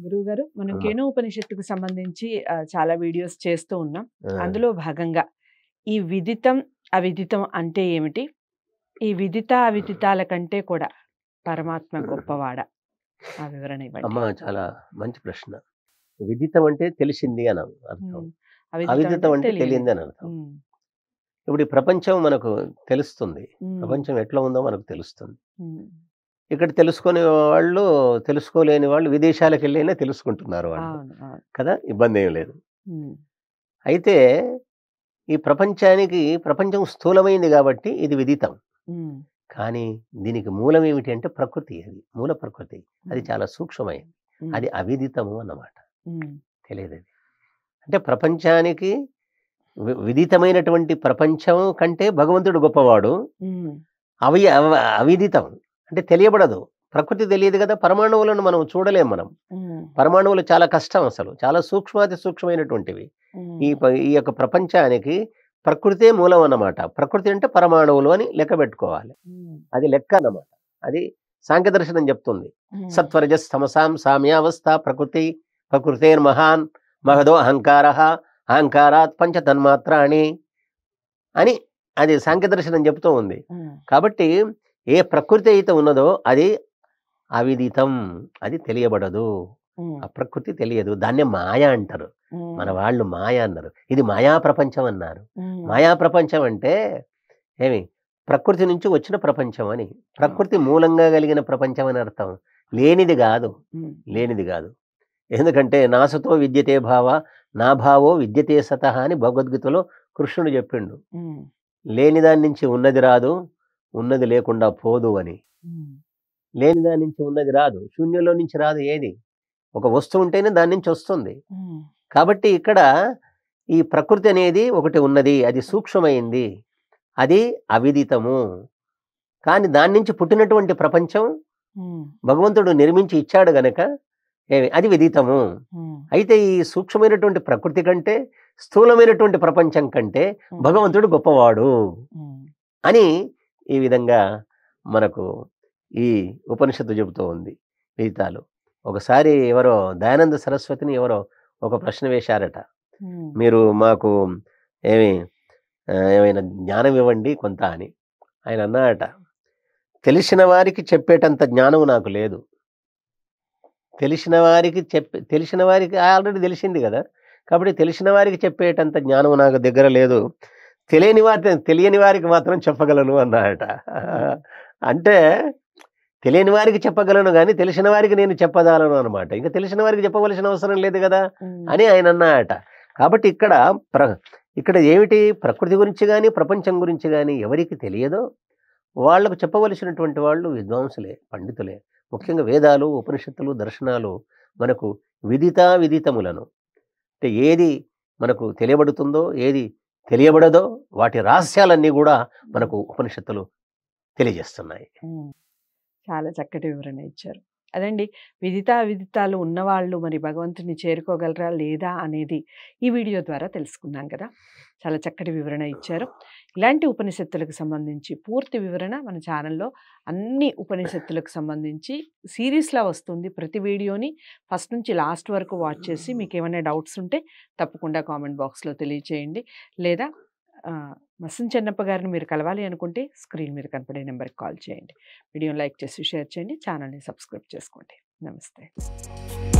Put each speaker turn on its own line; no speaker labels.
గురువుగారు మనం
అమ్మ.
కేనోపనిషత్తుకు సంబంధించి చాలా వీడియోస్ చేస్తూ ఉన్నాం.
ఆ,
అందులో భాగంగా ఈ విదితం, అవిదితం అంటే ఏమిటి? ఈ విదిత, అవిదితాల కంటే కూడా పరమాత్మ గొప్పవాడా? ఆ వివరణ ఇవ్వండి.
అమ్మ చాలా మంచి ప్రశ్న. విదితం అంటే తెలిసింది అని అర్థం.
హ్మ్. అవిదితం
అవిదితం అంటే
తెలియనిది.
తెలియంది అని అర్థం.
హ్మ్.
ఇప్పుడు ఈ ప్రపంచం మనకు తెలుస్తుంది.
హ్మ్.
ప్రపంచం ఎట్లా ఉందో మనకు తెలుస్తుంది.
హ్మ్.
ఇక్కడ తెలుసుకునే వాళ్ళు, తెలుసుకోలేని వాళ్ళు విదేశాలకు వెళ్ళైనా తెలుసుకుంటున్నారు వాళ్ళు.
అవును. అవును.
కదా, ఇబ్బంది ఏం లేదు.
హ్మ్.
అయితే ఈ ప్రపంచం స్థూలమైంది కాబట్టి ఇది విదితం.
హ్మ్.
కానీ దీనికి మూలం ఏమిటి అంటే ప్రకృతి. అది మూల ప్రకృతి. అది
హ్మ్.
చాలా సూక్ష్మమైనది.
హ్మ్.
అది అవిదితము అన్నమాట.
హ్మ్.
తెలియదది. అంటే ప్రపంచానికి విదితమైనటువంటి ప్రపంచం కంటే భగవంతుడు గొప్పవాడు.
హ్మ్.
అవిదితం అంటే తెలియబడదు. ప్రకృతి తెలియదు కదా! పరమాణువులను మనం చూడలేం మనం.
హ్మ్.
పరమాణువులు చాలా కష్టం అసలు. చాలా సూక్ష్మాతి సూక్ష్మమైనటువంటివి.
హ్మ్.
ఈ యొక్క ప్రపంచానికి ప్రకృతే మూలం అన్నమాట. ప్రకృతి అంటే పరమాణువులు అని లెక్క పెట్టుకోవాలి.
హ్మ్.
అది లెక్క అన్నమాట. అది సాంఖ్య దర్శనం చెప్తుంది.
హ్మ్.
సత్వరజస్ తమసాం సామ్యావస్థ ప్రకృతి ప్రకృతేర్మహాన్ మహదో అహంకారః అహంకారాత్ పంచ తన్మాత్రాణి అని అది సాంఖ్య దర్శనం చెప్తూ ఉంది.
హ్మ్.
కాబట్టి ఏ ప్రకృతి అయితే ఉన్నదో అది అవిదితం. అది తెలియబడదు.
హ్మ్.
ఆ ప్రకృతి తెలియదు. దాన్నే మాయ అంటారు. మన
హ్మ్.
వాళ్ళు మాయ అన్నారు. ఇది మాయా ప్రపంచం అన్నారు.
హ్మ్.
మాయా ప్రపంచం అంటే ఏమి? ప్రకృతి నుంచి వచ్చిన ప్రపంచం అని. ప్రకృతి మూలంగా కలిగిన ప్రపంచం అని అర్థం. లేనిది గాదు.
హ్మ్.
లేనిది గాదు. ఎందుకంటే నాసతో విద్యతే భావ, నా భావో విద్యతే సతః అని భగవద్గీతలో కృష్ణుడు చెప్పిండు.
హ్మ్.
లేని దాని నుంచి ఉన్నది రాదు, ఉన్నది లేకుండా పోదు అని.
హ్మ్.
లేని దాని నుంచి ఉన్నది రాదు. శూన్యంలో నుంచి రాదు ఏది. ఒక వస్తువు ఉంటేనే దాని నుంచి వస్తుంది.
హ్మ్.
కాబట్టి ఇక్కడ ఈ ప్రకృతి అనేది ఒకటి ఉన్నది. అది సూక్ష్మమైంది. అది అవిదితము. కానీ దాని నుంచి పుట్టినటువంటి ప్రపంచం
హ్మ్.
భగవంతుడు నిర్మించి ఇచ్చాడు గనక అది విదితము.
హ్మ్.
అయితే ఈ సూక్ష్మమైనటువంటి ప్రకృతి కంటే, స్థూలమైనటువంటి ప్రపంచం కంటే
హ్మ్.
భగవంతుడు గొప్పవాడు
హ్మ్.
అని ఈ విధంగా మనకు ఈ ఉపనిషత్తు చెబుతూ ఉంది. విదితాలు. ఒకసారి ఎవరో దయానంద సరస్వతిని ఎవరో ఒక ప్రశ్న వేశారట.
హ్మ్.
మీరు మాకు ఏమి ఏమైనా జ్ఞానం ఇవ్వండి కొంత అని. ఆయన అన్నాడట, తెలిసిన వారికి చెప్పేటంత జ్ఞానం నాకు లేదు. తెలిసిన వారికి ఆల్రెడీ తెలిసింది గదా! కాబట్టి తెలిసిన వారికి చెప్పేటంత జ్ఞానం నాకు దగ్గర లేదు. తెలియని వారికి మాత్రం చెప్పగలను అన్నాడట. అంటే తెలియని వారికి చెప్పగలను గానీ, తెలిసిన వారికి నేను చెప్పజాలను అనమాట. ఇంక తెలిసిన వారికి చెప్పవలసిన అవసరం లేదు గదా!
హ్మ్.
అని ఆయన అన్నాడట. కాబట్టి ఇక్కడ ఏమిటి ప్రకృతి గురించి గానీ, ప్రపంచం గురించి గానీ ఎవరికి తెలియదో వాళ్ళకు చెప్పవలసినటువంటి వాళ్ళు విద్వాంసులే, పండితులే. ముఖ్యంగా వేదాలు, ఉపనిషత్తులు, దర్శనాలు మనకు విదితములను అంటే ఏది మనకు తెలియబడుతుందో, ఏది తెలియబడదో వాటి రహస్యాలన్నీ గూడా మనకు ఉపనిషత్తులు తెలియజేస్తున్నాయి.
హ్మ్. చాలా చక్కటి వివరణ ఇచ్చారు. అదండి. విదిత, అవిదితాలు ఉన్నవాళ్ళు మరి భగవంతుడిని చేరుకోగలరా? లేదా? అనేది ఈ వీడియో ద్వారా తెలుసుకున్నాం కదా! చాలా చక్కటి వివరణ ఇచ్చారు. ఇలాంటి ఉపనిషత్తులకు సంబంధించి పూర్తి వివరణ మన ఛానల్‌లో అన్ని ఉపనిషత్తులకు సంబంధించి సీరీస్‌లా వస్తుంది. ప్రతి వీడియోని ఫస్ట్ నుంచి లాస్ట్ వరకు వాచ్ చేసి మీకేమైనా డౌట్స్ ఉంటే తప్పకుండా కామెంట్ బాక్స్‌లో తెలియచేయండి. లేదా మస్సం చెన్నప్ప గారిని మీరు కలవాలి అనుకుంటే స్క్రీన్ మీద కనపడే నెంబర్‌కి కాల్ చేయండి. వీడియోని లైక్ చేసి షేర్ చేయండి. ఛానల్‌ని సబ్స్క్రైబ్ చేసుకోండి. నమస్తే.